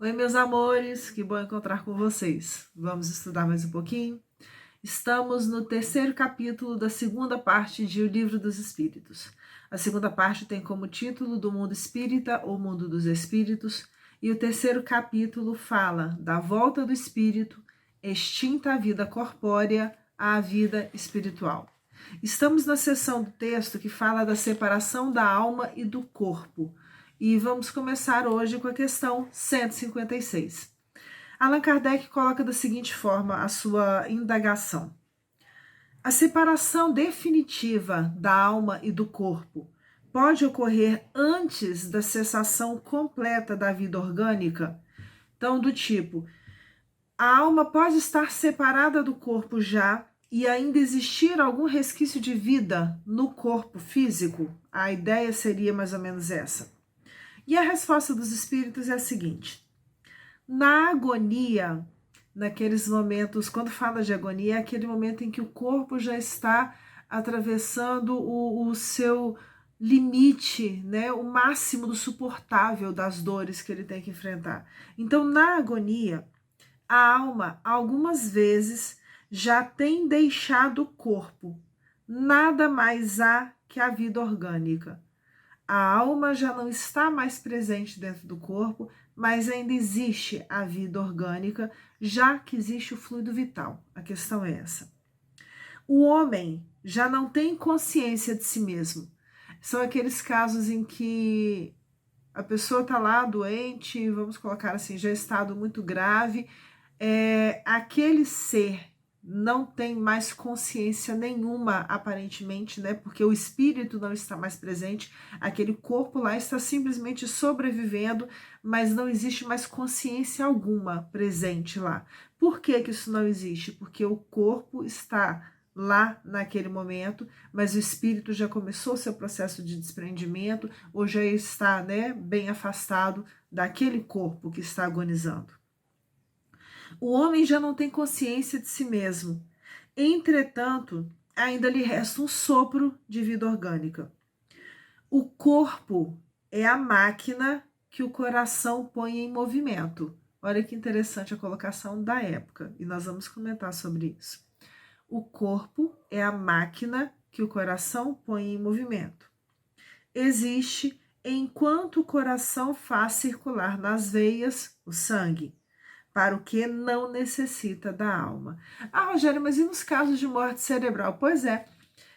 Oi, meus amores, que bom encontrar com vocês. Vamos estudar mais um pouquinho? Estamos no terceiro capítulo da segunda parte de O Livro dos Espíritos. A segunda parte tem como título Do Mundo Espírita ou Mundo dos Espíritos, e o terceiro capítulo fala da volta do espírito, extinta a vida corpórea à vida espiritual. Estamos na seção do texto que fala da separação da alma e do corpo. E vamos começar hoje com a questão 156. Allan Kardec coloca da seguinte forma a sua indagação: a separação definitiva da alma e do corpo pode ocorrer antes da cessação completa da vida orgânica? Então, do tipo, a alma pode estar separada do corpo já e ainda existir algum resquício de vida no corpo físico? A ideia seria mais ou menos essa. E a resposta dos espíritos é a seguinte: na agonia, naqueles momentos, quando fala de agonia, é aquele momento em que o corpo já está atravessando o seu limite, né, o máximo do suportável das dores que ele tem que enfrentar. Então, na agonia, a alma, algumas vezes, já tem deixado o corpo. Nada mais há que a vida orgânica. A alma já não está mais presente dentro do corpo, mas ainda existe a vida orgânica, já que existe o fluido vital. A questão é essa. O homem já não tem consciência de si mesmo. São aqueles casos em que a pessoa está lá doente, vamos colocar assim, já em estado muito grave, aquele ser não tem mais consciência nenhuma, aparentemente, né? Porque o espírito não está mais presente, aquele corpo lá está simplesmente sobrevivendo, mas não existe mais consciência alguma presente lá. Por que isso não existe? Porque o corpo está lá naquele momento, mas o espírito já começou seu processo de desprendimento, ou já está, né, bem afastado daquele corpo que está agonizando. O homem já não tem consciência de si mesmo. Entretanto, ainda lhe resta um sopro de vida orgânica. O corpo é a máquina que o coração põe em movimento. Olha que interessante a colocação da época, e nós vamos comentar sobre isso. O corpo é a máquina que o coração põe em movimento. Existe enquanto o coração faz circular nas veias o sangue, para o que não necessita da alma. Ah, Rogério, mas e nos casos de morte cerebral? Pois é,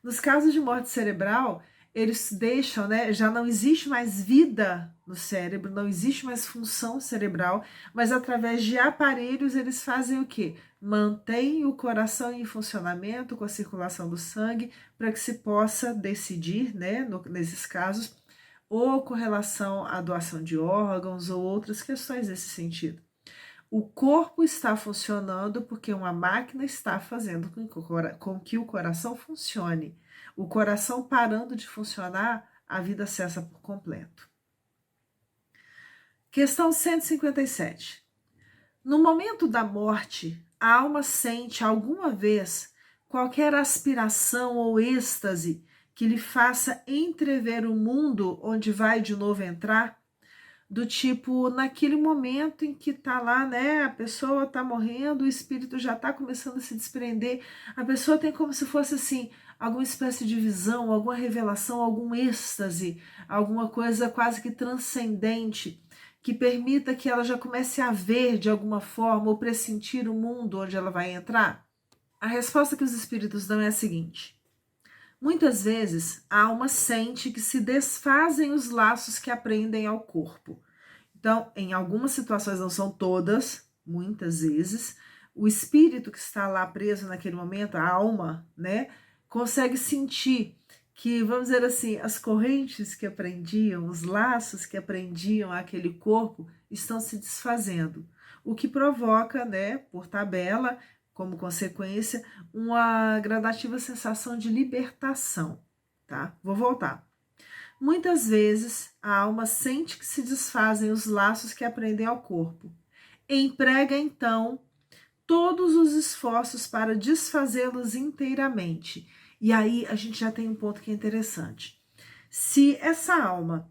nos casos de morte cerebral, eles deixam, né? Já não existe mais vida no cérebro, não existe mais função cerebral, mas através de aparelhos eles fazem o quê? Mantêm o coração em funcionamento com a circulação do sangue para que se possa decidir, né? Nesses casos, ou com relação à doação de órgãos ou outras questões nesse sentido. O corpo está funcionando porque uma máquina está fazendo com que o coração funcione. O coração parando de funcionar, a vida cessa por completo. Questão 157. No momento da morte, a alma sente alguma vez qualquer aspiração ou êxtase que lhe faça entrever o mundo onde vai de novo entrar? Do tipo, naquele momento em que tá lá, né, a pessoa tá morrendo, o espírito já tá começando a se desprender, a pessoa tem como se fosse assim, alguma espécie de visão, alguma revelação, algum êxtase, alguma coisa quase que transcendente, que permita que ela já comece a ver de alguma forma ou pressentir o mundo onde ela vai entrar? A resposta que os espíritos dão é a seguinte: muitas vezes a alma sente que se desfazem os laços que aprendem ao corpo. Então, em algumas situações, não são todas, muitas vezes, o espírito que está lá preso naquele momento, a alma, né, consegue sentir que, vamos dizer assim, as correntes que aprendiam, os laços que aprendiam aquele corpo estão se desfazendo, o que provoca, né, por tabela, como consequência, uma gradativa sensação de libertação, tá? Vou voltar. Muitas vezes, a alma sente que se desfazem os laços que aprendem ao corpo. Emprega, então, todos os esforços para desfazê-los inteiramente. E aí, a gente já tem um ponto que é interessante. Se essa alma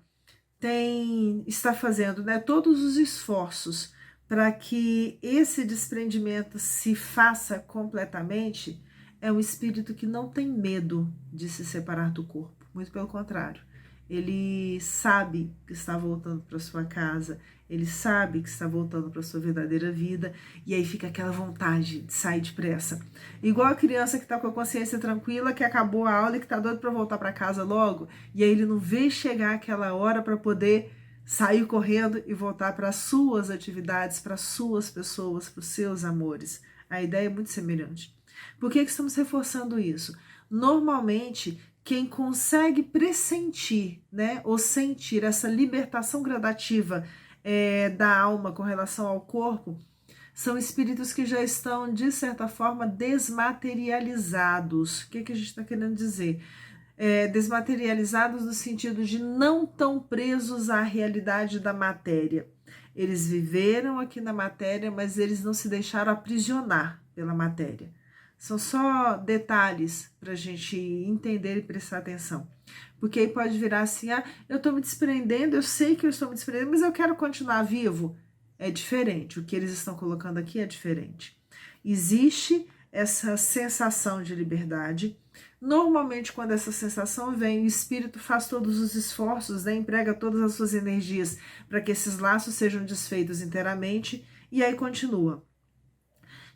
está fazendo, né, todos os esforços para que esse desprendimento se faça completamente, é um espírito que não tem medo de se separar do corpo, muito pelo contrário. Ele sabe que está voltando para sua casa, ele sabe que está voltando para sua verdadeira vida, e aí fica aquela vontade de sair depressa. Igual a criança que está com a consciência tranquila, que acabou a aula e que está doido para voltar para casa logo, e aí ele não vê chegar aquela hora para poder sair correndo e voltar para as suas atividades, para as suas pessoas, para os seus amores. A ideia é muito semelhante. Por que estamos reforçando isso? Normalmente, quem consegue pressentir, né, ou sentir essa libertação gradativa da alma com relação ao corpo, são espíritos que já estão, de certa forma, desmaterializados. O que a gente está querendo dizer? Desmaterializados no sentido de não tão presos à realidade da matéria. Eles viveram aqui na matéria, mas eles não se deixaram aprisionar pela matéria. São só detalhes para a gente entender e prestar atenção. Porque aí pode virar assim, eu estou me desprendendo, eu sei que eu estou me desprendendo, mas eu quero continuar vivo. É diferente, o que eles estão colocando aqui é diferente. Existe essa sensação de liberdade. Normalmente, quando essa sensação vem, o espírito faz todos os esforços, né, emprega todas as suas energias para que esses laços sejam desfeitos inteiramente, e aí continua.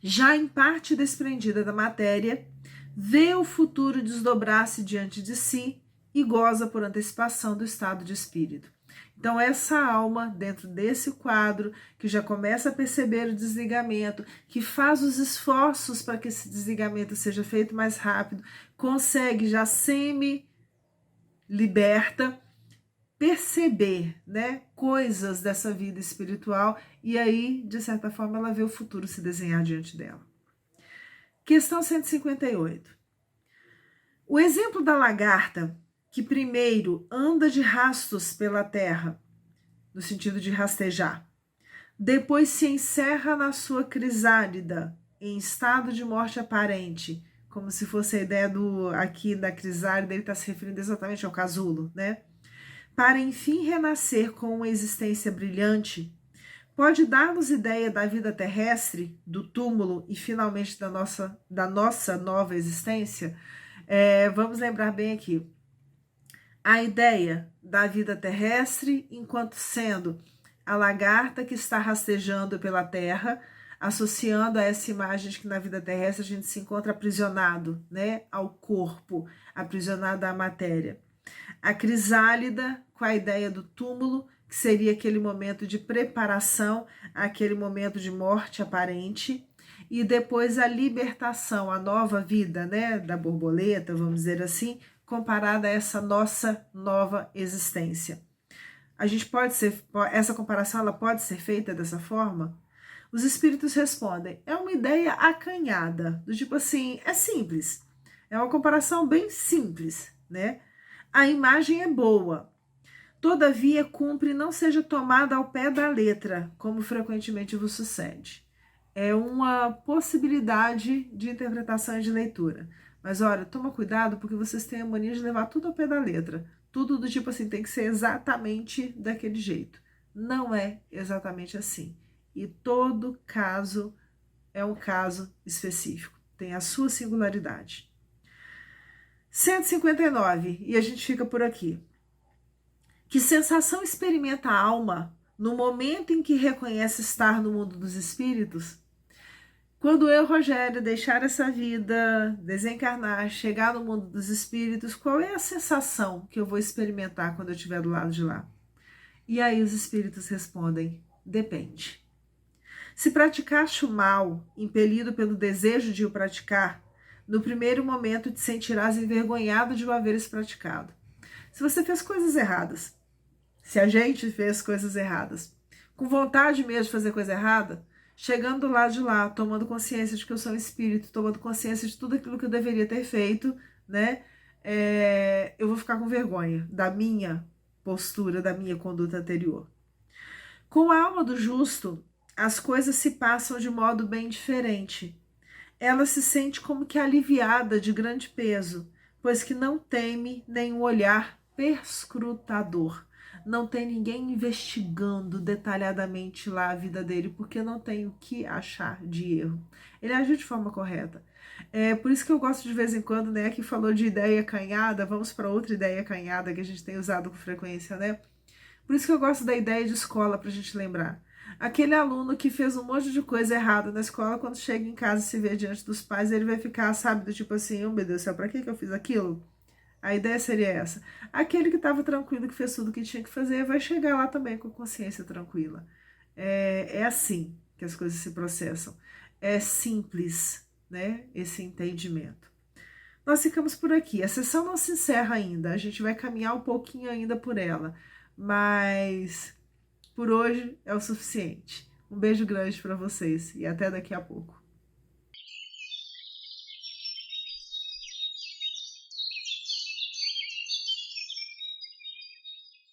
Já em parte desprendida da matéria, vê o futuro desdobrar-se diante de si e goza por antecipação do estado de espírito. Então, essa alma, dentro desse quadro, que já começa a perceber o desligamento, que faz os esforços para que esse desligamento seja feito mais rápido, consegue já semi-liberta, perceber, né, coisas dessa vida espiritual, e aí, de certa forma, ela vê o futuro se desenhar diante dela. Questão 158. O exemplo da lagarta, que primeiro anda de rastos pela terra, no sentido de rastejar, depois se encerra na sua crisálida, em estado de morte aparente, como se fosse a ideia aqui da crisálida, ele está se referindo exatamente ao casulo, né? Para enfim renascer com uma existência brilhante, pode dar-nos ideia da vida terrestre, do túmulo e finalmente da nossa nova existência? Vamos lembrar bem aqui. A ideia da vida terrestre enquanto sendo a lagarta que está rastejando pela terra, associando a essa imagem de que na vida terrestre a gente se encontra aprisionado, né, ao corpo, aprisionado à matéria. A crisálida com a ideia do túmulo, que seria aquele momento de preparação, aquele momento de morte aparente, e depois a libertação, a nova vida, né, da borboleta, vamos dizer assim, comparada a essa nossa nova existência. Essa comparação ela pode ser feita dessa forma? Os espíritos respondem, é uma ideia acanhada, do tipo assim, é simples, é uma comparação bem simples, né? A imagem é boa, todavia cumpre não seja tomada ao pé da letra, como frequentemente vos sucede. É uma possibilidade de interpretação e de leitura. Mas olha, toma cuidado porque vocês têm a mania de levar tudo ao pé da letra. Tudo do tipo assim, tem que ser exatamente daquele jeito. Não é exatamente assim. E todo caso é um caso específico. Tem a sua singularidade. 159, e a gente fica por aqui. Que sensação experimenta a alma no momento em que reconhece estar no mundo dos espíritos? Quando eu, Rogério, deixar essa vida, desencarnar, chegar no mundo dos espíritos, qual é a sensação que eu vou experimentar quando eu estiver do lado de lá? E aí os espíritos respondem, depende. Se praticaste o mal, impelido pelo desejo de o praticar, no primeiro momento te sentirás envergonhado de o haveres praticado. Se você fez coisas erradas, se a gente fez coisas erradas, com vontade mesmo de fazer coisa errada, chegando do lado de lá, tomando consciência de que eu sou um espírito, tomando consciência de tudo aquilo que eu deveria ter feito, né? Eu vou ficar com vergonha da minha postura, da minha conduta anterior. Com a alma do justo, as coisas se passam de modo bem diferente. Ela se sente como que aliviada de grande peso, pois que não teme nenhum olhar perscrutador. não tem ninguém investigando detalhadamente lá a vida dele, porque não tem o que achar de erro. Ele agiu de forma correta. É por isso que eu gosto de vez em quando, né, que falou de ideia acanhada, vamos para outra ideia acanhada que a gente tem usado com frequência, né? Por isso que eu gosto da ideia de escola, para a gente lembrar. Aquele aluno que fez um monte de coisa errada na escola, quando chega em casa e se vê diante dos pais, ele vai ficar, sabe, do tipo assim, oh meu Deus do céu, para que eu fiz aquilo? A ideia seria essa. Aquele que estava tranquilo, que fez tudo o que tinha que fazer, vai chegar lá também com consciência tranquila. É assim que as coisas se processam. É simples, né, esse entendimento. Nós ficamos por aqui. A sessão não se encerra ainda. A gente vai caminhar um pouquinho ainda por ela. Mas por hoje é o suficiente. Um beijo grande para vocês e até daqui a pouco.